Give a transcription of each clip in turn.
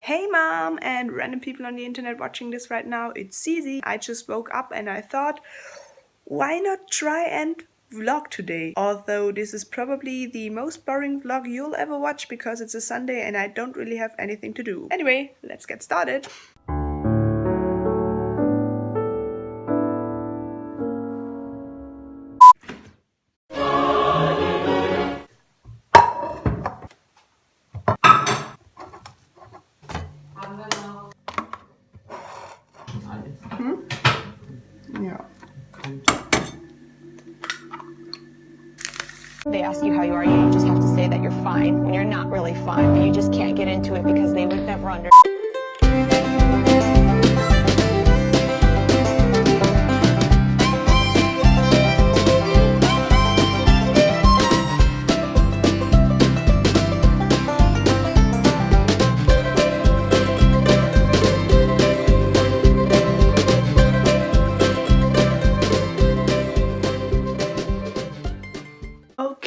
Hey mom and random people on the internet watching this right now, it's Zizi. I just woke up and I thought, why not try and vlog today? Although this is probably the most boring vlog you'll ever watch because it's a Sunday and I don't really have anything to do. Anyway, let's get started. Yeah. They ask you how you are, you just have to say that you're fine when you're not really fine, but you just can't get into it because they would never understand.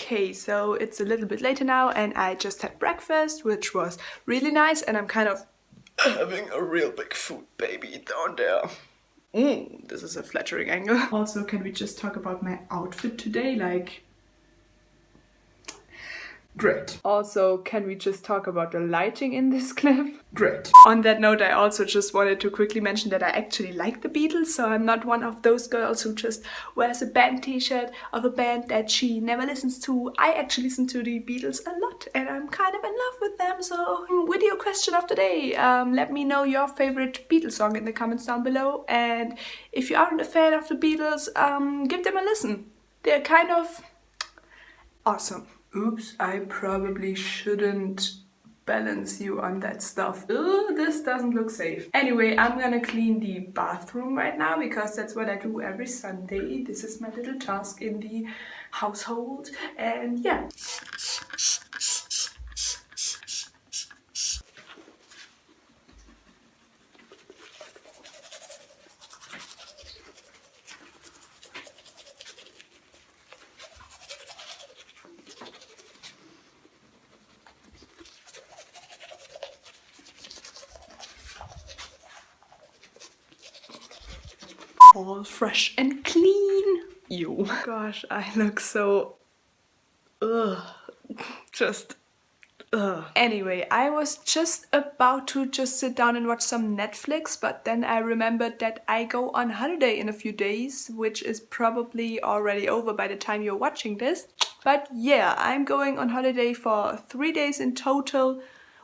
Okay, so it's a little bit later now and I just had breakfast, which was really nice, and I'm kind of having a real big food baby down there. This is a flattering angle. Also, can we just talk about my outfit today? Like, great. Also, can we just talk about the lighting in this clip? Great. On that note, I also just wanted to quickly mention that I actually like the Beatles, so I'm not one of those girls who just wears a band t-shirt of a band that she never listens to. I actually listen to the Beatles a lot and I'm kind of in love with them. So, video question of the day. Let me know your favorite Beatles song in the comments down below, and if you aren't a fan of the Beatles, give them a listen. They're kind of awesome. Oops, I probably shouldn't balance you on that stuff. Ugh, this doesn't look safe. Anyway, I'm gonna clean the bathroom right now because that's what I do every Sunday. This is my little task in the household, and yeah. All fresh and clean. You. Gosh, I look so just Anyway, I was just about to just sit down and watch some Netflix, but then I remembered that I go on holiday in a few days, which is probably already over by the time you're watching this. But yeah, I'm going on holiday for 3 days in total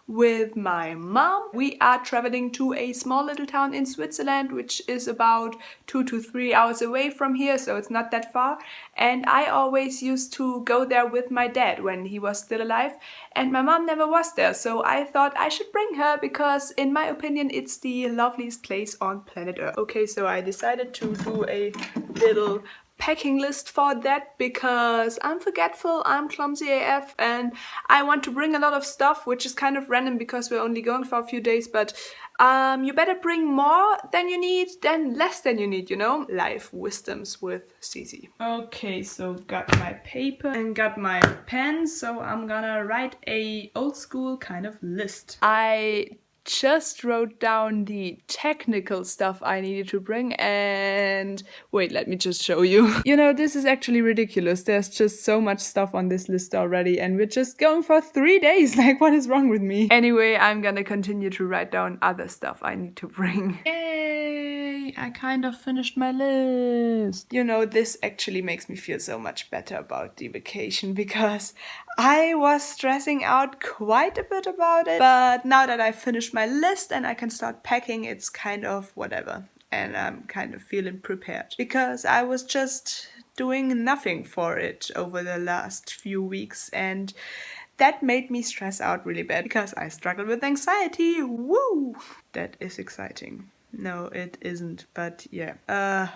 with my mom. We are traveling to a small little town in Switzerland, which is about 2 to 3 hours away from here, so it's not that far. And I always used to go there with my dad when he was still alive, and my mom never was there, so I thought I should bring her because in my opinion it's the loveliest place on planet Earth. Okay, so I decided to do a little packing list for that because I'm forgetful, I'm clumsy AF, and I want to bring a lot of stuff, which is kind of random because we're only going for a few days, but you better bring more than you need than less than you need, you know? Life wisdoms with Zizi. Okay, so got my paper and got my pen, so I'm gonna write a old school kind of list. I just wrote down the technical stuff I needed to bring, and wait, let me just show you. You know, this is actually ridiculous. There's just so much stuff on this list already and we're just going for 3 days. Like, what is wrong with me? Anyway, I'm gonna continue to write down other stuff I need to bring. Yay! I kind of finished my list. You know, this actually makes me feel so much better about the vacation because I was stressing out quite a bit about it, but now that I finished my list and I can start packing, it's kind of whatever, and I'm kind of feeling prepared because I was just doing nothing for it over the last few weeks, and that made me stress out really bad because I struggle with anxiety. Woo! That is exciting. No, it isn't, but yeah.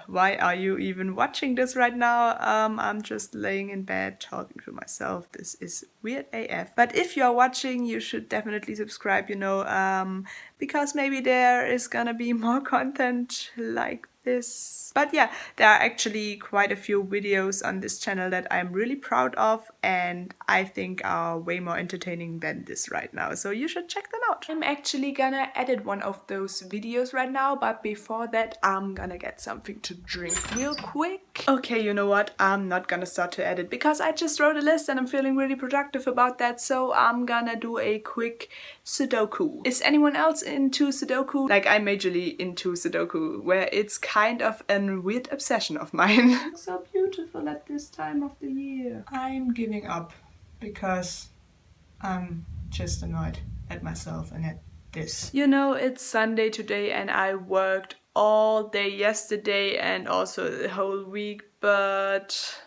Why are you even watching this right now? I'm just laying in bed talking to myself. This is weird AF. But if you're watching, you should definitely subscribe, you know, because maybe there is gonna be more content like this. But yeah, there are actually quite a few videos on this channel that I'm really proud of and I think are way more entertaining than this right now, so you should check them out. I'm actually gonna edit one of those videos right now, but before that I'm gonna get something to drink real quick. Okay, you know what, I'm not gonna start to edit because I just wrote a list and I'm feeling really productive about that, so I'm gonna do a quick Sudoku. Is anyone else into Sudoku? Like, I'm majorly into Sudoku, where it's kind of a weird obsession of mine. It's so beautiful at this time of the year. I'm giving up because I'm just annoyed at myself and at this. You know, it's Sunday today and I worked all day yesterday and also the whole week, but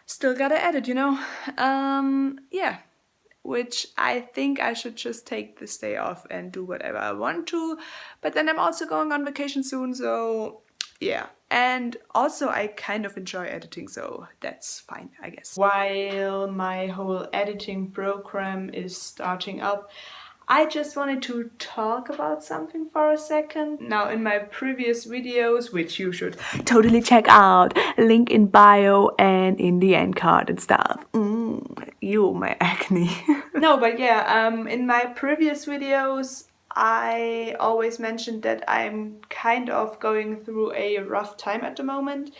still gotta edit, you know? Yeah. Which I think I should just take this day off and do whatever I want to. But then I'm also going on vacation soon, so yeah. And also I kind of enjoy editing, so that's fine, I guess. While my whole editing program is starting up, I just wanted to talk about something for a second. Now, in my previous videos, which you should totally check out, link in bio and in the end card and stuff. You, my acne. No, but yeah, in my previous videos, I always mentioned that I'm kind of going through a rough time at the moment.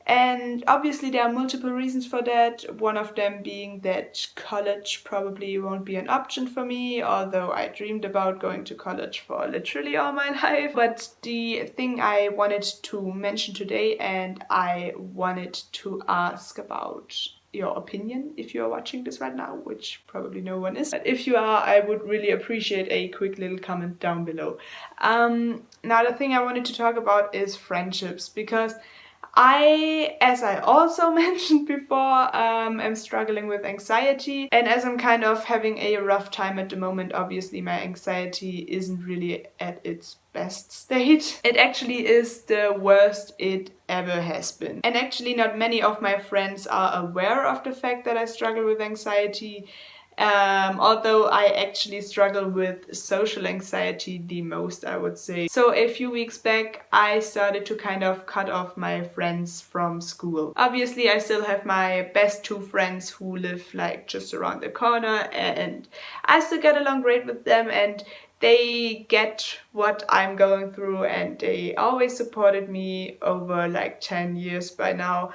And obviously there are multiple reasons for that, one of them being that college probably won't be an option for me, although I dreamed about going to college for literally all my life. But the thing I wanted to mention today, and I wanted to ask about your opinion if you are watching this right now, which probably no one is. But if you are, I would really appreciate a quick little comment down below. Now the thing I wanted to talk about is friendships, because as I also mentioned before, am struggling with anxiety, and as I'm kind of having a rough time at the moment, obviously my anxiety isn't really at its best state. It actually is the worst it ever has been. And actually not many of my friends are aware of the fact that I struggle with anxiety. Although I actually struggle with social anxiety the most, I would say. So a few weeks back I started to kind of cut off my friends from school. Obviously I still have my best two friends who live like just around the corner, and I still get along great with them and they get what I'm going through and they always supported me over like 10 years by now.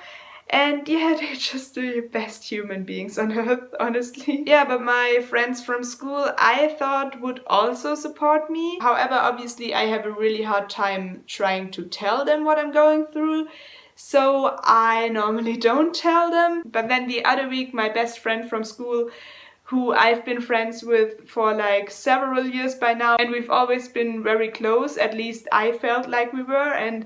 And yeah, they're just the best human beings on earth, honestly. Yeah, but my friends from school I thought would also support me. However, obviously I have a really hard time trying to tell them what I'm going through. So I normally don't tell them. But then the other week, my best friend from school, who I've been friends with for like several years by now, and we've always been very close, at least I felt like we were, and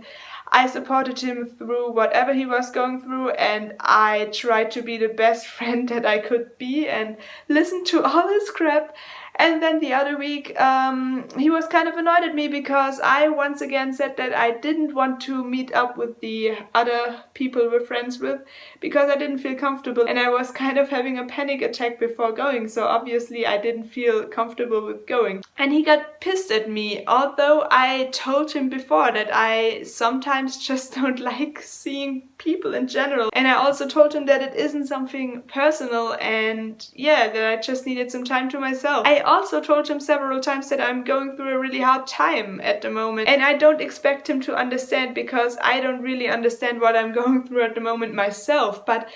I supported him through whatever he was going through, and I tried to be the best friend that I could be and listen to all his crap. And then the other week, he was kind of annoyed at me because I once again said that I didn't want to meet up with the other people we're friends with because I didn't feel comfortable, and I was kind of having a panic attack before going, so obviously I didn't feel comfortable with going. And he got pissed at me, although I told him before that I sometimes just don't like seeing people in general. And I also told him that it isn't something personal and yeah, that I just needed some time to myself. I also told him several times that I'm going through a really hard time at the moment, and I don't expect him to understand because I don't really understand what I'm going through at the moment myself, but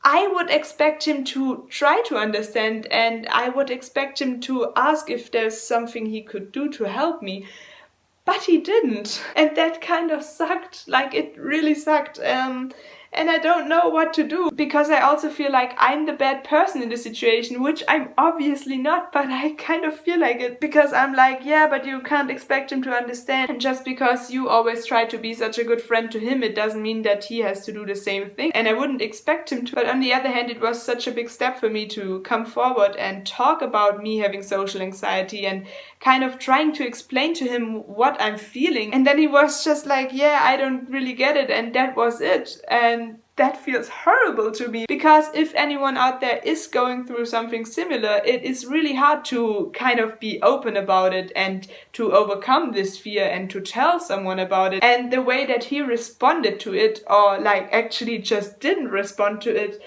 I would expect him to try to understand, and I would expect him to ask if there's something he could do to help me. But he didn't, and that kind of sucked. Like, it really sucked. And I don't know what to do, because I also feel like I'm the bad person in the situation, which I'm obviously not, but I kind of feel like it, because I'm like, yeah, but you can't expect him to understand, and just because you always try to be such a good friend to him, it doesn't mean that he has to do the same thing, and I wouldn't expect him to. But on the other hand, it was such a big step for me to come forward and talk about me having social anxiety and kind of trying to explain to him what I'm feeling, and then he was just like, yeah, I don't really get it, and that was it. And that feels horrible to me, because if anyone out there is going through something similar, it is really hard to kind of be open about it and to overcome this fear and to tell someone about it. And the way that he responded to it, or like actually just didn't respond to it,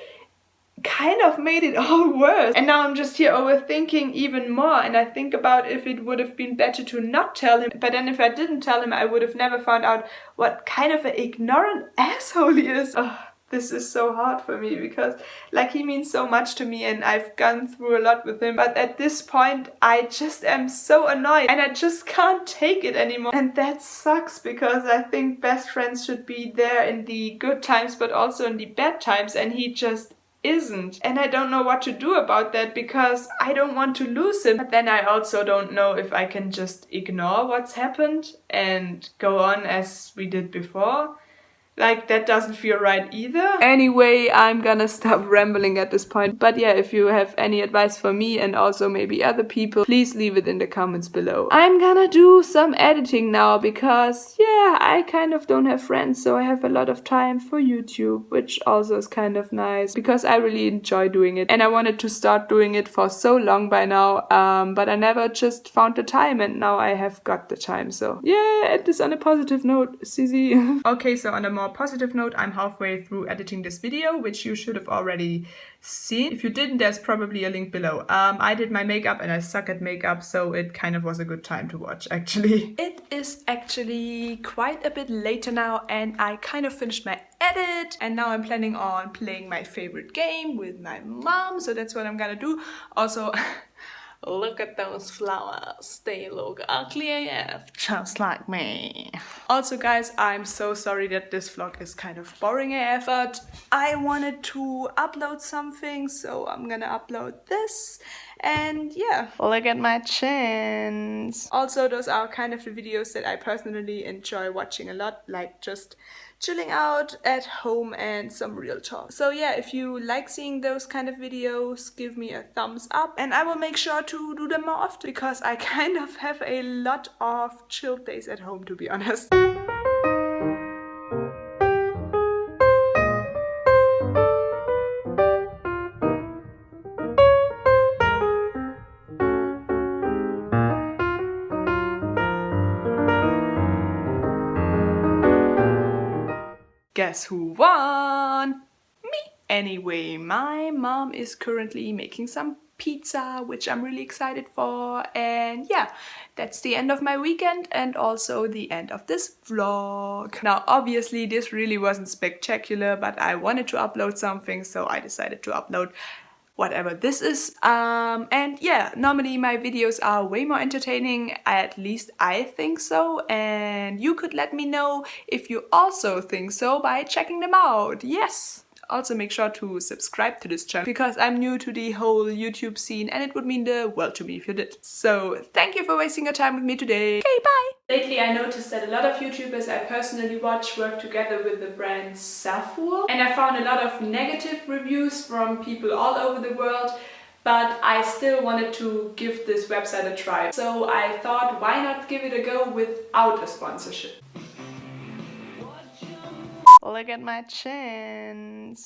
kind of made it all worse. And now I'm just here overthinking even more, and I think about if it would have been better to not tell him. But then if I didn't tell him, I would have never found out what kind of an ignorant asshole he is. Oh, this is so hard for me, because like he means so much to me and I've gone through a lot with him. But at this point, I just am so annoyed and I just can't take it anymore. And that sucks, because I think best friends should be there in the good times but also in the bad times, and he just isn't. And I don't know what to do about that, because I don't want to lose him. But then I also don't know if I can just ignore what's happened and go on as we did before. Like, that doesn't feel right either. Anyway, I'm gonna stop rambling at this point. But yeah, if you have any advice for me and also maybe other people, please leave it in the comments below. I'm gonna do some editing now, because yeah, I kind of don't have friends, so I have a lot of time for YouTube, which also is kind of nice, because I really enjoy doing it. And I wanted to start doing it for so long by now, but I never just found the time, and now I have got the time. So yeah, end this on a positive note, zizi. Okay, so on a more positive note, I'm halfway through editing this video, which you should have already seen. If you didn't, there's probably a link below. I did my makeup and I suck at makeup, so it kind of was a good time to watch, actually. It is actually quite a bit later now, and I kind of finished my edit, and now I'm planning on playing my favorite game with my mom, so that's what I'm gonna do. Also, look at those flowers, they look ugly AF, just like me. Also guys, I'm so sorry that this vlog is kind of boring AF, but I wanted to upload something, so I'm gonna upload this. And yeah, look at my chins. Also, those are kind of the videos that I personally enjoy watching a lot, like just chilling out at home and some real talk. So yeah, if you like seeing those kind of videos, give me a thumbs up, and I will make sure to do them more often, because I kind of have a lot of chill days at home, to be honest. Guess who won? Me! Anyway, my mom is currently making some pizza, which I'm really excited for. And yeah, that's the end of my weekend and also the end of this vlog. Now, obviously, this really wasn't spectacular, but I wanted to upload something, so I decided to upload whatever this is. And yeah, normally my videos are way more entertaining, at least I think so, and you could let me know if you also think so by checking them out. Yes! Also make sure to subscribe to this channel, because I'm new to the whole YouTube scene and it would mean the world to me if you did. So thank you for wasting your time with me today. Okay, bye! Lately I noticed that a lot of YouTubers I personally watch work together with the brand Safur, and I found a lot of negative reviews from people all over the world, but I still wanted to give this website a try. So I thought, why not give it a go without a sponsorship? Look at my chins.